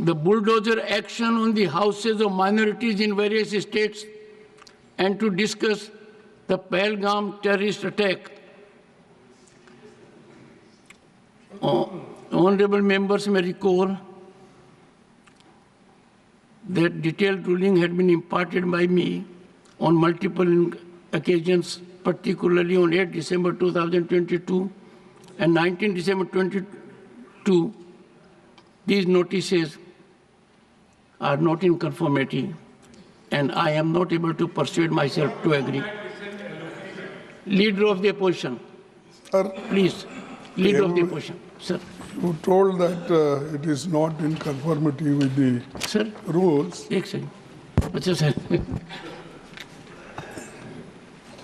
the bulldozer action on the houses of minorities in various states, and to discuss the Pahalgam terrorist attack. Honorable members may recall that detailed ruling had been imparted by me on multiple occasions, particularly on 8 December 2022 and 19 December 2022. These notices are not in conformity, and I am not able to persuade myself to agree. Leader of the opposition, Sir, please. Leader of the opposition, sir. you told that it is not in conformity with the Sir, rules. एक second. अच्छा sir.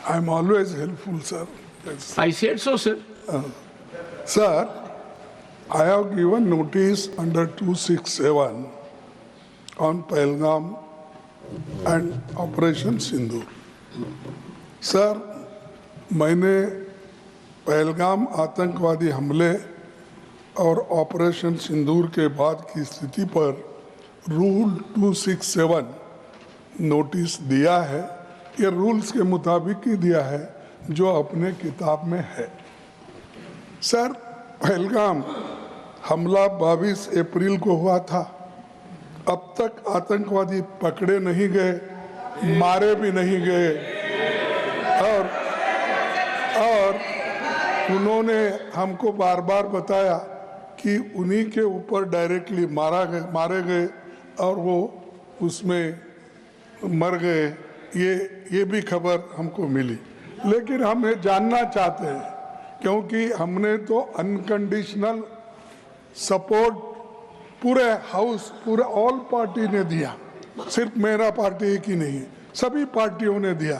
I am always helpful, sir. Yes. I said so, sir. Sir, I have given notice under 267 on Pahalgam and Operation Sindoor. Sir, मैंने पहलगाम आतंकवादी हमले और operation सिंदूर के बाद की स्थिति पर रूल 267 नोटिस दिया है। ये रूल्स के मुताबिक ही दिया है जो अपने किताब में है। सर, पहलगाम हमला 22 अप्रैल को हुआ था। अब तक आतंकवादी पकड़े नहीं गए, मारे भी नहीं गए, और उन्होंने हमको बार बार बताया कि उन्हीं के ऊपर डायरेक्टली मारे गए और वो उसमें मर गए। ये भी खबर हमको मिली, लेकिन हम ये जानना चाहते हैं क्योंकि हमने तो अनकंडीशनल सपोर्ट पूरे हाउस, पूरे ऑल पार्टी ने दिया, सिर्फ मेरा पार्टी की नहीं, सभी पार्टियों ने दिया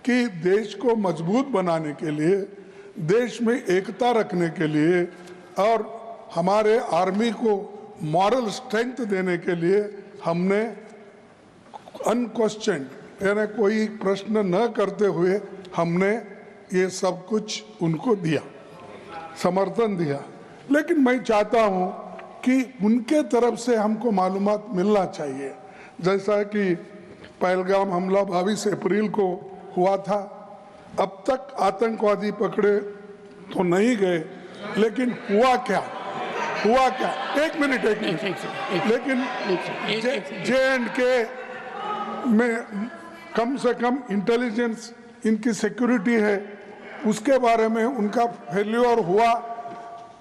कि देश को मजबूत बनाने के लिए, देश में एकता रखने के लिए और हमारे आर्मी को मॉरल स्ट्रेंथ देने के लिए हमने अनक्वेश्चन, यानी कोई प्रश्न न करते हुए हमने ये सब कुछ उनको दिया, समर्थन दिया। लेकिन मैं चाहता हूँ कि उनके तरफ से हमको मालूमात मिलना चाहिए। जैसा कि पहलगाम हमला 22 अप्रैल को हुआ था, अब तक आतंकवादी पकड़े तो नहीं गए, लेकिन हुआ क्या? एक मिनट लेकिन J&K में कम से कम इंटेलिजेंस, इनकी सिक्योरिटी है, उसके बारे में उनका फेल्योर हुआ,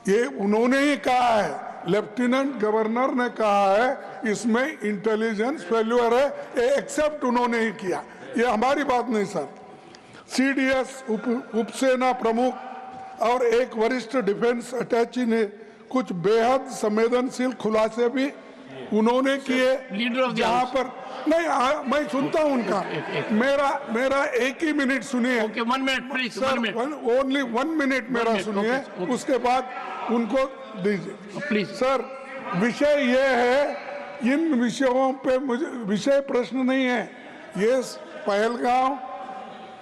ये उन्होंने ही कहा है, लेफ्टिनेंट गवर्नर ने कहा है इसमें इंटेलिजेंस फेल्योर है, ये एक्सेप्ट उन्होंने ही किया, ये हमारी बात नहीं सर। CDS उपसेना प्रमुख और एक वरिष्ठ डिफेंस अटैची ने कुछ बेहद संवेदनशील खुलासे भी उन्होंने किए, जहां पर नहीं मैं सुनता हूं उनका, मेरा एक ही मिनट सुनिए। Okay, 1 minute, please. Sir, 1 minute. Only 1 minute मेरा सुनिए, उसके बाद उनको दीजिए प्लीज। सर, विषय ये है, इन विषयों पे मुझे विषय प्रश्न नहीं है, ये पहलगाम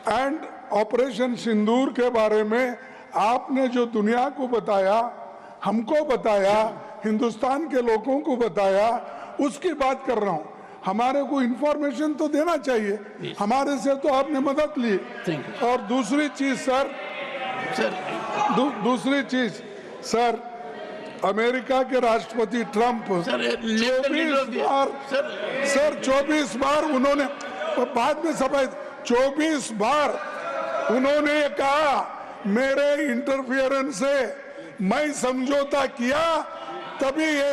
एंड ऑपरेशन सिंदूर के बारे में आपने जो दुनिया को बताया, हमको बताया, हिंदुस्तान के लोगों को बताया, उसकी बात कर रहा हूं। हमारे को इंफॉर्मेशन तो देना चाहिए, हमारे से तो आपने मदद ली। और दूसरी चीज सर, दूसरी चीज सर, अमेरिका के राष्ट्रपति ट्रंप 24 बार उन्होंने, बाद में सफाई, 24 बार उन्होंने कहा मेरे इंटरफियरेंस से मैं समझौता किया, तभी ये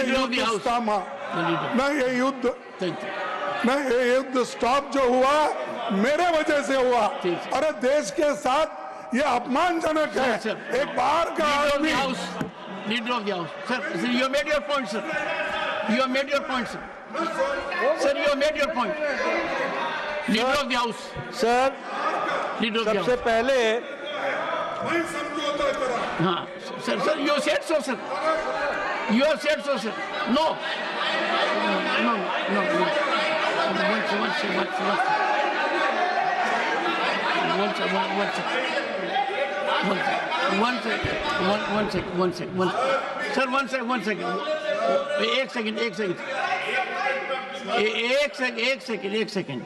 युद्ध थामा, ना ये युद्ध स्टॉप जो हुआ मेरे वजह से हुआ। अरे देश के साथ ये अपमानजनक है, एक बार का आदमी। Leader of the house, sir, you made your point, sir. You made your point, sir. Sir, you made your point. Leader of the house, sir, सबसे पहले हाँ sir, you said so, sir. You have said so, sir. No. One second. Sir, one second. एक second.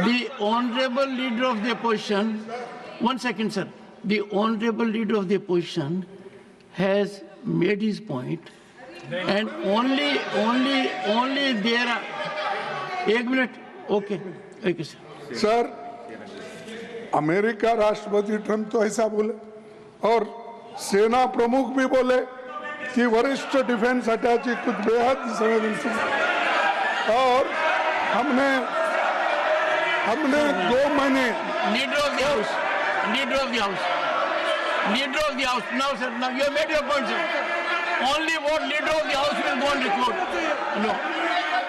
The honorable leader of the opposition, 1 second, sir. The honorable leader of the opposition has made his point, and only there are. 1 minute. Okay, sir. Sir, America राष्ट्रपति Trump तो ऐसा बोले और सेना प्रमुख भी बोले कि वरिष्ठ डिफेंस अटैची कुछ बेहद संवेदनशील, और हमने 2 महीने. Leader of the house. Now, sir, now you have made your point, sir. Only what leader of the house will go on record. No.